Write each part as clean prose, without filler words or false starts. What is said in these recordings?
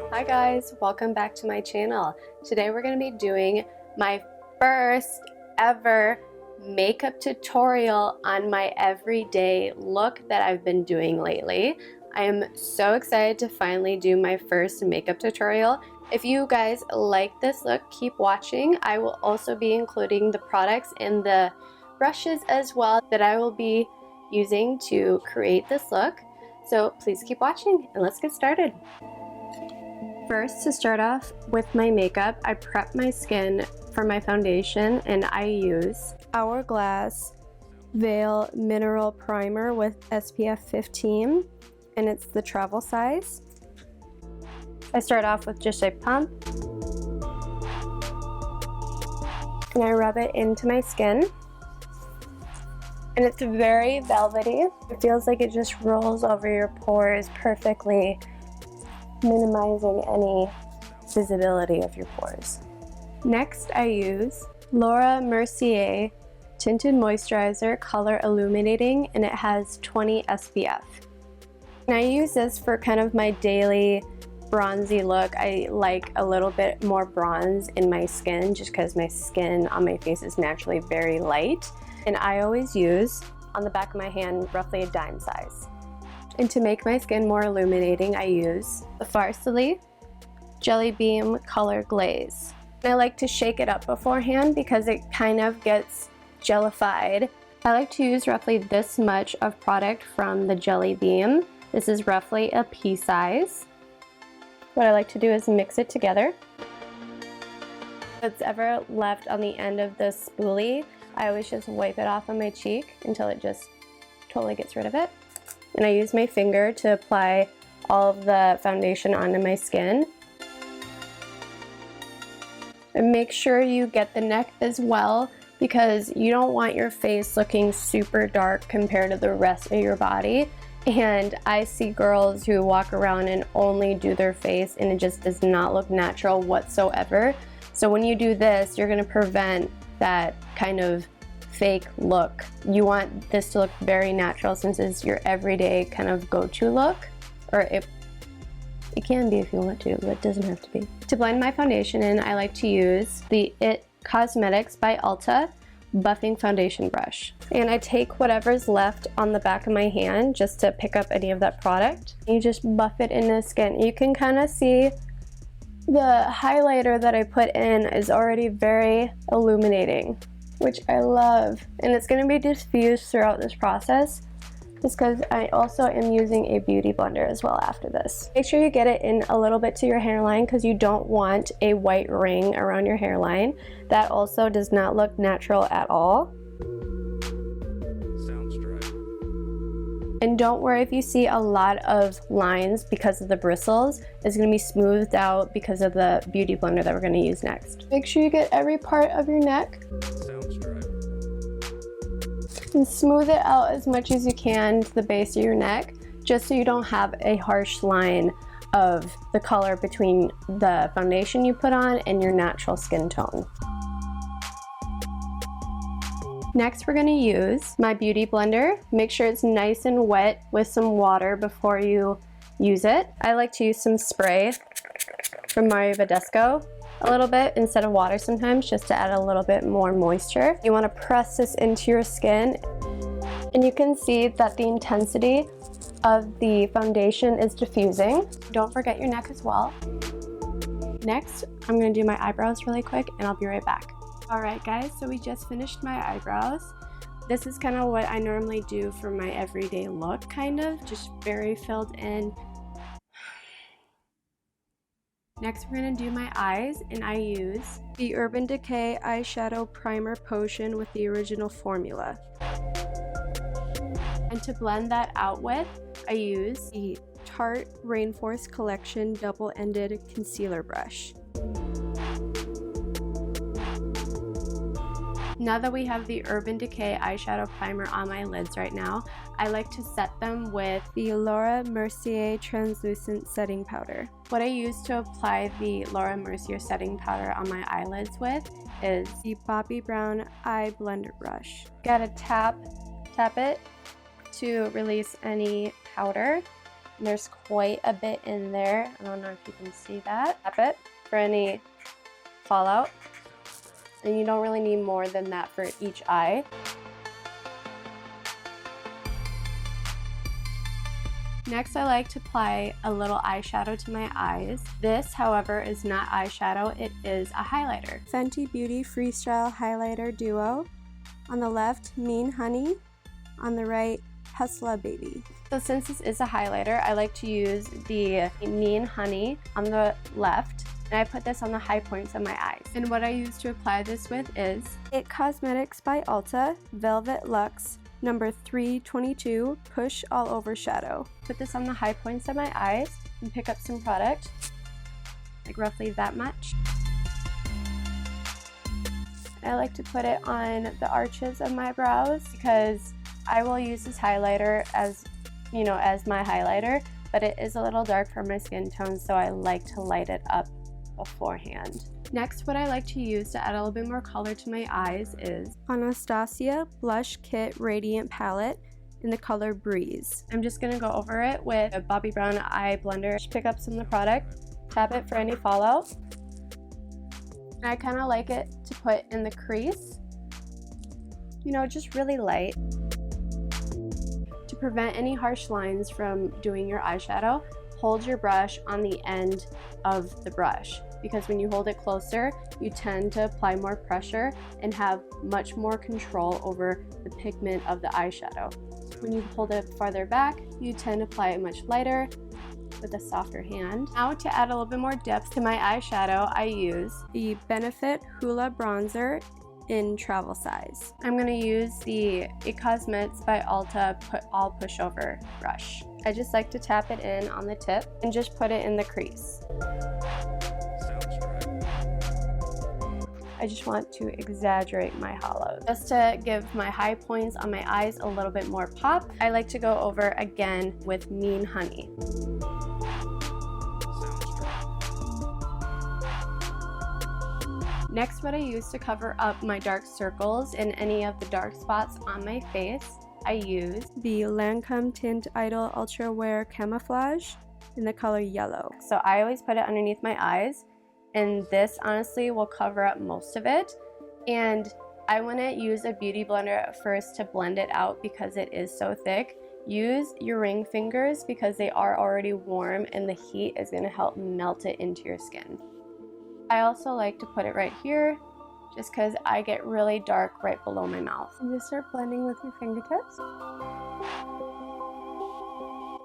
Hi guys, welcome back to my channel. Today we're going to be doing my first ever makeup tutorial on my everyday look that I've been doing lately. I am so excited to finally do my first makeup tutorial. If you guys like this look, keep watching. I will also be including the products and the brushes as well that I will be using to create this look. So please keep watching and let's get started. First, to start off with my makeup, I prep my skin for my foundation and I use Hourglass Veil Mineral Primer with SPF 15 and it's the travel size. I start off with just a pump and I rub it into my skin. And it's very velvety. It feels like it just rolls over your pores perfectly, minimizing any visibility of your pores. Next, I use Laura Mercier Tinted Moisturizer Color Illuminating, and it has 20 SPF. And I use this for kind of my daily bronzy look. I like a little bit more bronze in my skin just because my skin on my face is naturally very light. And I always use, on the back of my hand, roughly a dime size. And to make my skin more illuminating, I use the Farsali Jelly Beam Color Glaze. And I like to shake it up beforehand because it kind of gets jellified. I like to use roughly this much of product from the Jelly Beam. This is roughly a pea size. What I like to do is mix it together. What's ever left on the end of this spoolie, I always just wipe it off on my cheek until it just totally gets rid of it. And I use my finger to apply all of the foundation onto my skin. And make sure you get the neck as well because you don't want your face looking super dark compared to the rest of your body. And I see girls who walk around and only do their face and it just does not look natural whatsoever. So when you do this, you're going to prevent that kind of fake look. You want this to look very natural since it's your everyday kind of go-to look, or it can be if you want to, but it doesn't have to be. To blend my foundation in, I like to use the It Cosmetics by Ulta buffing foundation brush. And I take whatever's left on the back of my hand just to pick up any of that product. You just buff it in the skin. You can kind of see the highlighter that I put in is already very illuminating, which I love. And it's going to be diffused throughout this process just because I also am using a beauty blender as well after this. Make sure you get it in a little bit to your hairline because you don't want a white ring around your hairline. That also does not look natural at all. And don't worry if you see a lot of lines because of the bristles. It's going to be smoothed out because of the beauty blender that we're going to use next. Make sure you get every part of your neck. And smooth it out as much as you can to the base of your neck, just so you don't have a harsh line of the color between the foundation you put on and your natural skin tone. Next, we're going to use my beauty blender. Make sure it's nice and wet with some water before you use it. I like to use some spray from Mario Badescu, a little bit instead of water sometimes, just to add a little bit more moisture. You want to press this into your skin, and you can see that the intensity of the foundation is diffusing. Don't forget your neck as well. Next, I'm going to do my eyebrows really quick, and I'll be right back. Alright guys, so we just finished my eyebrows. This is kind of what I normally do for my everyday look, kind of, just very filled in. Next we're going to do my eyes, and I use the Urban Decay Eyeshadow Primer Potion with the original formula. And to blend that out with, I use the Tarte Rainforest Collection Double-Ended Concealer Brush. Now that we have the Urban Decay eyeshadow primer on my lids right now, I like to set them with the Laura Mercier Translucent Setting Powder. What I use to apply the Laura Mercier setting powder on my eyelids with is the Bobbi Brown Eye Blender Brush. Gotta tap it to release any powder. There's quite a bit in there. I don't know if you can see that. Tap it for any fallout. And you don't really need more than that for each eye. Next, I like to apply a little eyeshadow to my eyes. This, however, is not eyeshadow, it is a highlighter. Fenty Beauty Freestyle Highlighter Duo. On the left, Mean Honey. On the right, Hustla Baby. So since this is a highlighter, I like to use the Mean Honey on the left, and I put this on the high points of my eyes. And what I use to apply this with is IT Cosmetics by Ulta Velvet Luxe number 322 Push All Over Shadow. Put this on the high points of my eyes and pick up some product, like roughly that much. I like to put it on the arches of my brows because I will use this highlighter as, you know, as my highlighter, but it is a little dark for my skin tone, so I like to light it up beforehand. Next, what I like to use to add a little bit more color to my eyes is Anastasia Blush Kit Radiant Palette in the color Breeze. I'm just going to go over it with a Bobbi Brown eye blender. Just pick up some of the product, tap it for any fallout. I kind of like it to put in the crease, you know, just really light. To prevent any harsh lines from doing your eyeshadow, hold your brush on the end of the brush, because when you hold it closer, you tend to apply more pressure and have much more control over the pigment of the eyeshadow. When you hold it farther back, you tend to apply it much lighter with a softer hand. Now, to add a little bit more depth to my eyeshadow, I use the Benefit Hoola Bronzer in travel size. I'm going to use the IT Cosmetics by Ulta All Pushover brush. I just like to tap it in on the tip and just put it in the crease. I just want to exaggerate my hollows. Just to give my high points on my eyes a little bit more pop, I like to go over again with Mean Honey. Next, what I use to cover up my dark circles and any of the dark spots on my face, I use the Lancome Tint Idol Ultra Wear Camouflage in the color Yellow. So I always put it underneath my eyes, and this honestly will cover up most of it. And I want to use a beauty blender at first to blend it out because it is so thick. Use your ring fingers because they are already warm and the heat is going to help melt it into your skin. I also like to put it right here just because I get really dark right below my mouth. And just start blending with your fingertips.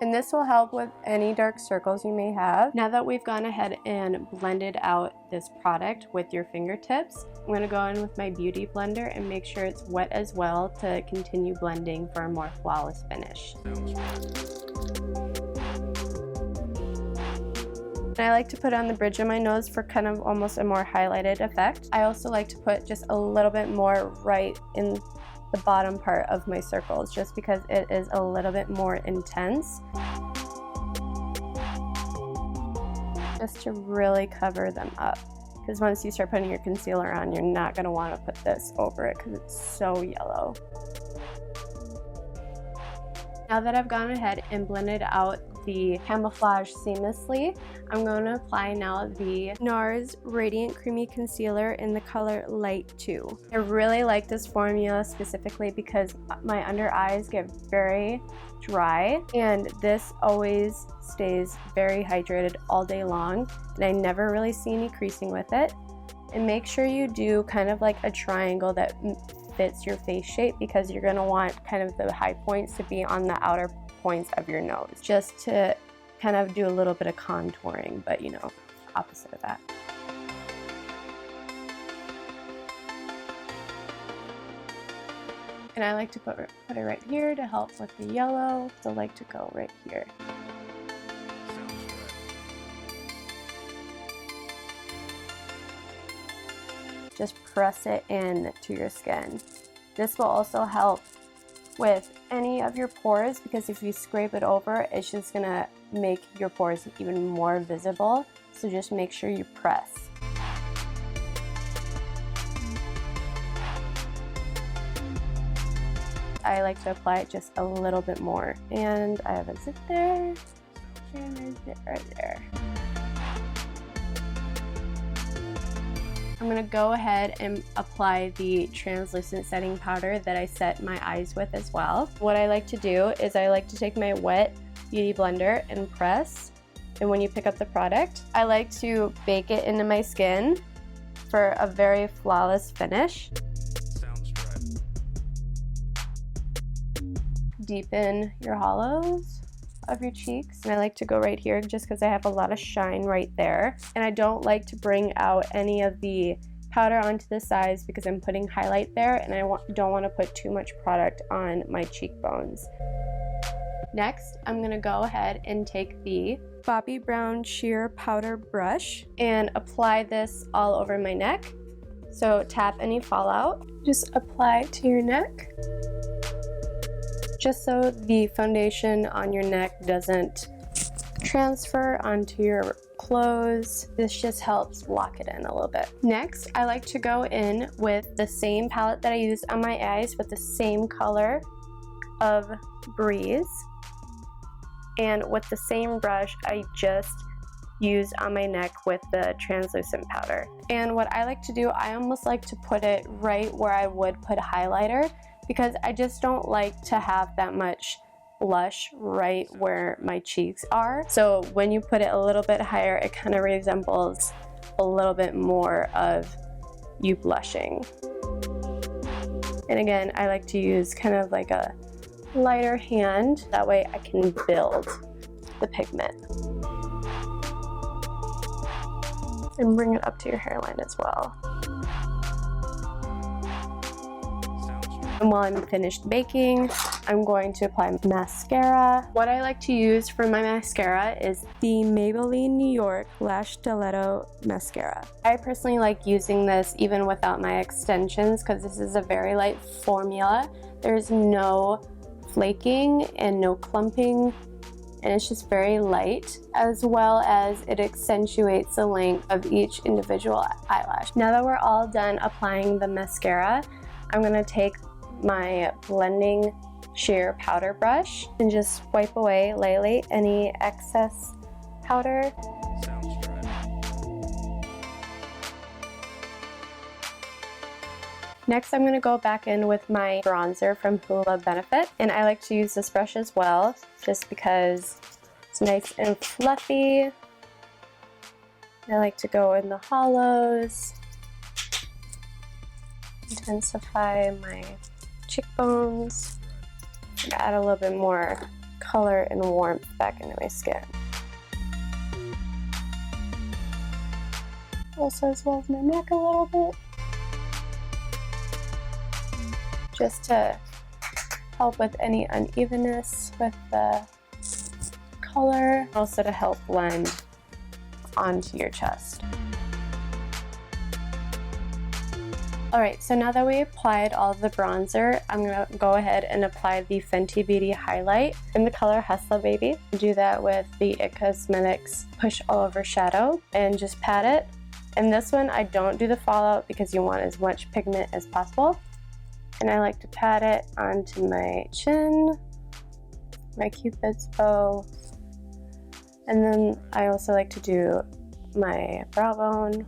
And this will help with any dark circles you may have. Now that we've gone ahead and blended out this product with your fingertips, I'm going to go in with my beauty blender and make sure it's wet as well to continue blending for a more flawless finish. And I like to put it on the bridge of my nose for kind of almost a more highlighted effect. I also like to put just a little bit more right in the bottom part of my circles just because it is a little bit more intense. Just to really cover them up. Because once you start putting your concealer on, you're not going to want to put this over it because it's so yellow. Now that I've gone ahead and blended out the camouflage seamlessly, I'm going to apply now the NARS Radiant Creamy Concealer in the color Light 2. I really like this formula specifically because my under eyes get very dry, and this always stays very hydrated all day long, and I never really see any creasing with it. And make sure you do kind of like a triangle that fits your face shape because you're going to want kind of the high points to be on the outer points of your nose, just to kind of do a little bit of contouring, but you know, opposite of that. And I like to put it right here to help with the yellow, so I like to go right here. Just press it in to your skin. This will also help with any of your pores because if you scrape it over, it's just gonna make your pores even more visible. So just make sure you press. I like to apply it just a little bit more, and I have a zip there. And there's it right there. I'm gonna go ahead and apply the translucent setting powder that I set my eyes with as well. What I like to do is I like to take my wet beauty blender and press. And when you pick up the product, I like to bake it into my skin for a very flawless finish. Sounds dry. Deepen your hollows of your cheeks. And I like to go right here just because I have a lot of shine right there. And I don't like to bring out any of the powder onto the sides because I'm putting highlight there and I don't want to put too much product on my cheekbones. Next, I'm going to go ahead and take the Bobbi Brown Sheer Powder Brush and apply this all over my neck. So tap any fallout, just apply it to your neck, just so the foundation on your neck doesn't transfer onto your clothes. This just helps lock it in a little bit. Next, I like to go in with the same palette that I used on my eyes with the same color of Breeze. And with the same brush I just used on my neck with the translucent powder. And what I like to do, I almost like to put it right where I would put highlighter because I just don't like to have that much blush right where my cheeks are. So when you put it a little bit higher, it kind of resembles a little bit more of you blushing. And again, I like to use kind of like a lighter hand, that way I can build the pigment and bring it up to your hairline as well. And while I'm finished baking, I'm going to apply mascara. What I like to use for my mascara is the Maybelline New York Lash Stiletto Mascara. I personally like using this even without my extensions because this is a very light formula. There's no flaking and no clumping, and it's just very light, as well as it accentuates the length of each individual eyelash. Now that we're all done applying the mascara, I'm going to take my blending sheer powder brush and just wipe away lightly any excess powder. Sounds dry. Next, I'm going to go back in with my bronzer from Koolade Benefit, and I like to use this brush as well just because it's nice and fluffy. I like to go in the hollows, intensify my cheekbones, and add a little bit more color and warmth back into my skin. Also as well as my neck a little bit, just to help with any unevenness with the color, also to help blend onto your chest. Alright, so now that we applied all of the bronzer, I'm going to go ahead and apply the Fenty Beauty highlight in the color Hustla Baby. Do that with the IT Cosmetics Push All Over Shadow and just pat it. And this one I don't do the fallout because you want as much pigment as possible. And I like to pat it onto my chin, my Cupid's bow, and then I also like to do my brow bone.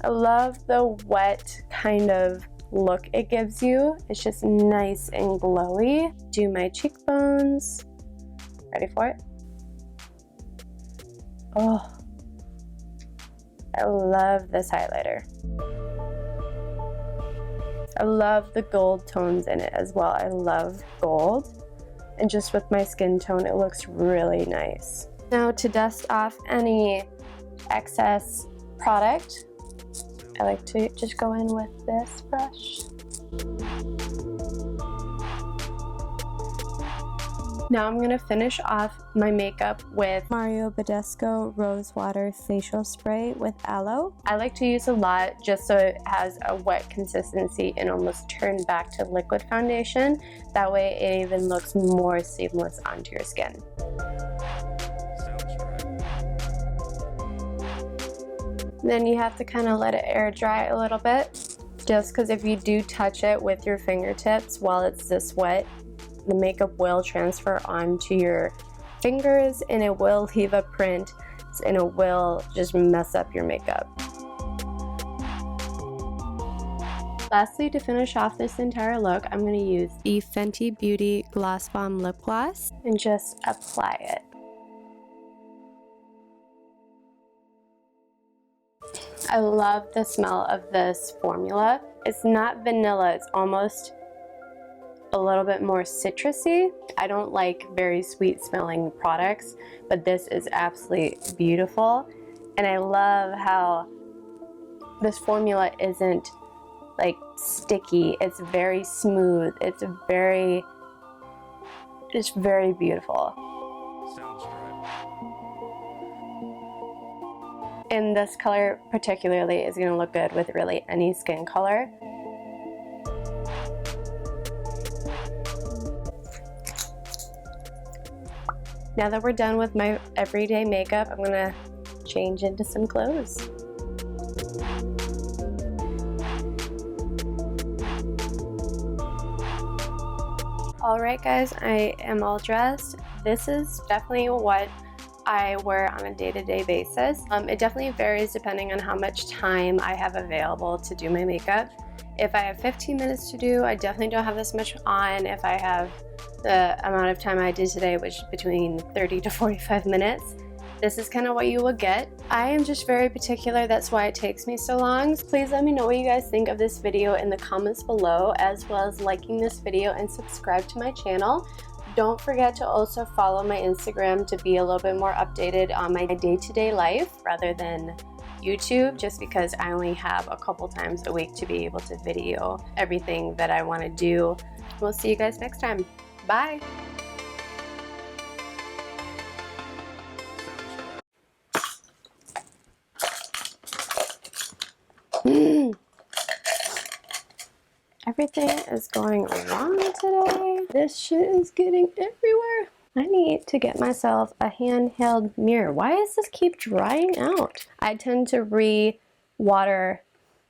I love the wet kind of look it gives you. It's just nice and glowy. Do my cheekbones. Ready for it? Oh, I love this highlighter. I love the gold tones in it as well. I love gold. And just with my skin tone, it looks really nice. Now to dust off any excess product, I like to just go in with this brush. Now I'm going to finish off my makeup with Mario Badescu Rose Water Facial Spray with Aloe. I like to use a lot just so it has a wet consistency and almost turn back to liquid foundation. That way it even looks more seamless onto your skin. Then you have to kind of let it air dry a little bit, just because if you do touch it with your fingertips while it's this wet, the makeup will transfer onto your fingers and it will leave a print and it will just mess up your makeup. Lastly, to finish off this entire look, I'm going to use the Fenty Beauty Gloss Bomb Lip Gloss and just apply it. I love the smell of this formula. It's not vanilla, it's almost a little bit more citrusy. I don't like very sweet smelling products, but this is absolutely beautiful. And I love how this formula isn't like sticky. It's very smooth. It's very beautiful. Sounds right. And this color particularly is going to look good with really any skin color. Now that we're done with my everyday makeup, I'm going to change into some clothes. Alright guys, I am all dressed. This is definitely what I wear on a day-to-day basis. It definitely varies depending on how much time I have available to do my makeup. If I have 15 minutes to do, I definitely don't have this much on. If I have the amount of time I did today, which is between 30 to 45 minutes, this is kind of what you will get. I am just very particular, that's why it takes me so long. Please let me know what you guys think of this video in the comments below, as well as liking this video and subscribe to my channel. Don't forget to also follow my Instagram to be a little bit more updated on my day-to-day life rather than YouTube, just because I only have a couple times a week to be able to video everything that I want to do. We'll see you guys next time. Bye! Everything is going wrong today. This shit is getting everywhere. I need to get myself a handheld mirror. Why does this keep drying out? I tend to re-water.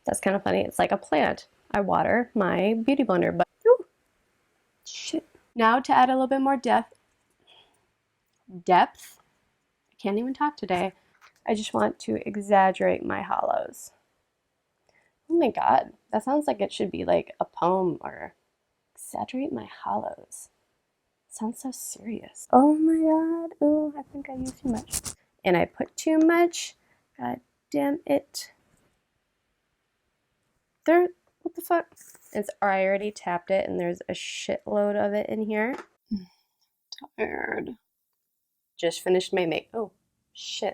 That's kind of funny. It's like a plant. I water my beauty blender, but ooh, shit. Now to add a little bit more depth. I can't even talk today. I just want to exaggerate my hollows. Oh my god, that sounds like it should be like a poem or exaggerate my hollows. Sounds so serious. Oh my god, oh, I think I used too much. And I put too much. God damn it. What the fuck? I already tapped it and there's a shitload of it in here. Tired. Just finished my oh shit.